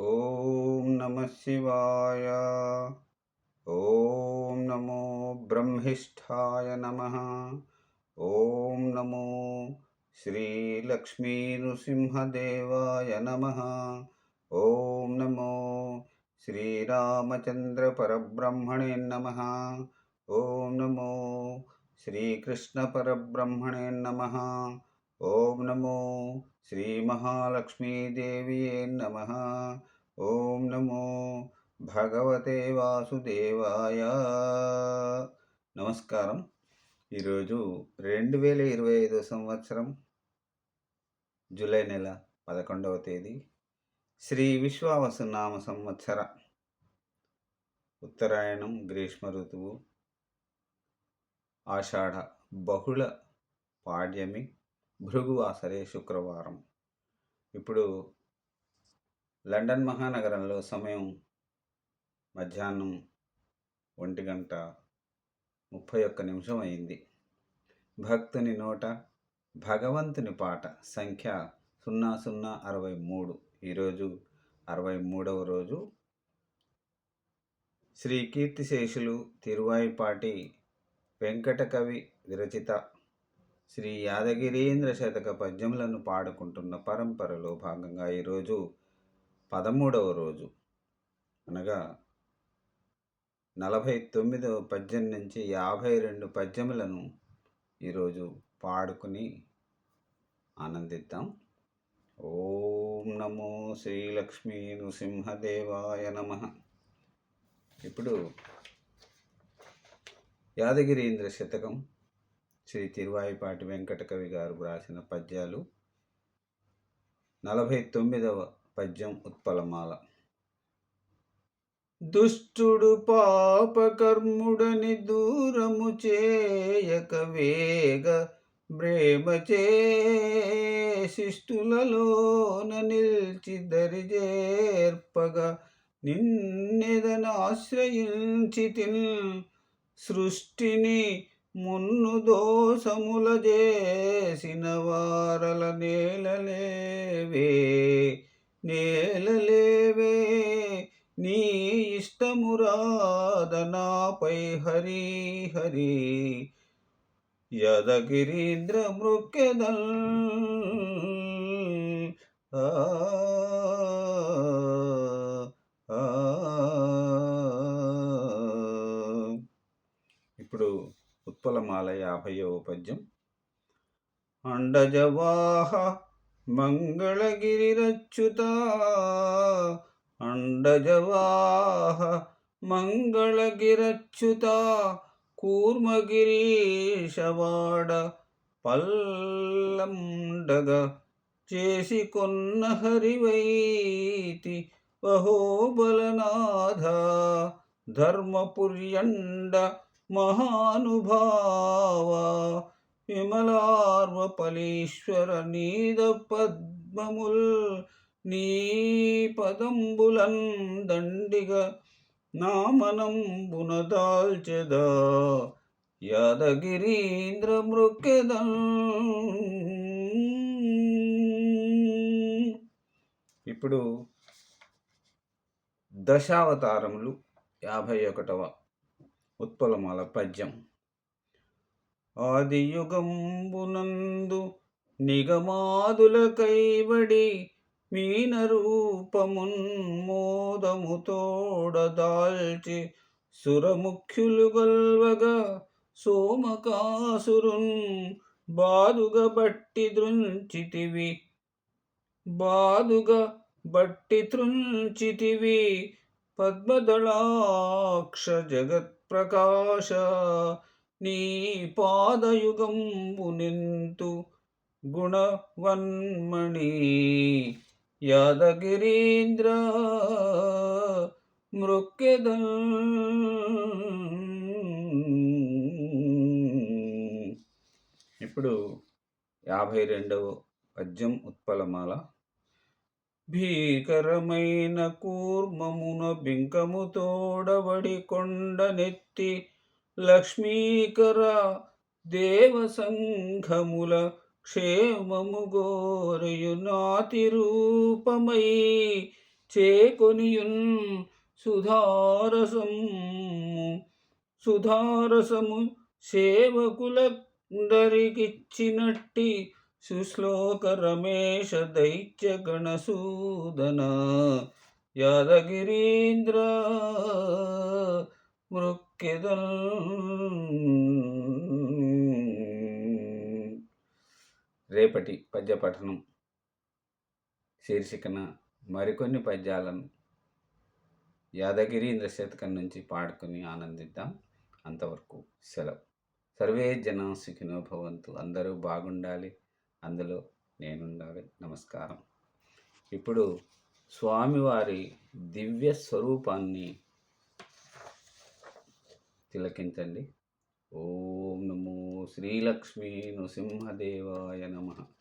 ఓం నమః శివాయ. ఓం నమో బ్రహ్మిష్ఠాయ నమః. ఓం నమో శ్రీలక్ష్మీ నృసింహదేవాయ నమః. ఓం నమో శ్రీరామచంద్ర పరబ్రహ్మణే నమః. ఓం నమో శ్రీకృష్ణ పరబ్రహ్మణే నమః. ఓం నమో శ్రీ మహాలక్ష్మీదేవియే నమః. ఓం నమో భగవతే వాసుదేవాయ. నమస్కారం. ఈరోజు 2025 సంవత్సరం జూలై నెల 11వ తేదీ, శ్రీ విశ్వావసునామ సంవత్సర ఉత్తరాయణం, గ్రీష్మ ఋతువు, ఆషాఢ బహుళ పాడ్యమి, భృగువాసరే శుక్రవారం. ఇప్పుడు లండన్ మహానగరంలో సమయం మధ్యాహ్నం 1:31 అయింది. భక్తుని నోట భగవంతుని పాట సంఖ్య 0063. ఈరోజు 63వ రోజు. శ్రీ కీర్తిశేషులు తిరువాయిపాటి వెంకటకవి విరచిత శ్రీ యాదగిరీంద్ర శతక పద్యములను పాడుకుంటున్న పరంపరలో భాగంగా ఈరోజు 13వ రోజు, అనగా 49వ పద్యం నుంచి 52 పద్యములను ఈరోజు పాడుకుని ఆనందిద్దాం. ఓం నమో శ్రీలక్ష్మీ నృసింహదేవాయ నమః. ఇప్పుడు యాదగిరీంద్ర శతకం శ్రీ తిరువాయిపాటి వెంకటకవి గారు వ్రాసిన పద్యాలు. 49వ పద్యం ఉత్పలమాల. దుష్టుడు పాపకర్ముడని దూరము చేయక వేగ బ్రేమచే శిష్టులలోన నిల్చి దరిజేర్పగా నిన్నెదనాశ్రయించి సృష్టిని మున్ను దోషముల చేసిన వారల నేలలేవే నీ ఇష్టమురాదనాపై హరి హరి యాదగిరీంద్ర మృక్కెదల్. ఇప్పుడు ఉత్పలమాల 50వ పద్యం. అండజవాహ మంగళగిరిరచ్యుత, అండజవాహ మంగళగిరచ్యుత, కూర్మగిరీశవాడ పల్లండగ చేసి కొన్న హరివైతి వహోబలనాథ, ధర్మపుర్యండ మహానుభావ, విమలార్వపలీశ్వర నీద పద్మముల్ నీ పదంబులన్ దండిగ నామనంబున దాల్చెదా యాదగిరీంద్ర మృక్కెదల్. ఇప్పుడు దశావతారములు 51వ ఉత్పలమాల పద్యం. ఆదియుగంబునందు నిగమాదుల కైవడి మీన రూపమున్మోదముతోడ దాల్చి సురముఖ్యులు గొల్వగా సోమకాసురున్ బాదుగ బట్టి త్రుంచితివి పద్మదళాక్ష జగత్ప్రకాశ, నీ పాదయుగంబు నింతు గుణవన్మణి యాదగిరీంద్ర మృక్కెదల్. ఇప్పుడు 52వ పద్యం ఉత్పలమాల. భీకరమైన కూర్మమున బింకము తోడబడి కొండనెత్తి లక్ష్మీకర దేవసంఘముల క్షేమము గోరయు నాతి రూపమై చేకొనియున్ సుధారసము సుధారసము సేవకులందరికిచ్చినట్టి సుశ్లోక రమేశ దైత్య గణసూదన యాదగిరీంద్ర మృక్కెదల్. రేపటి పద్యపఠనం శీర్షికన మరికొన్ని పద్యాలను యాదగిరీంద్ర శతకం నుంచి పాడుకొని ఆనందిద్దాం. అంతవరకు సెలవు. సర్వే జనా సుఖినో భవంతు. అందరూ బాగుండాలి, అందులో నేనుండాలి. నమస్కారం. ఇప్పుడు స్వామివారి దివ్య స్వరూపాన్ని తిలకించండి. ఓం నమో శ్రీలక్ష్మీ నృసింహదేవాయ నమః.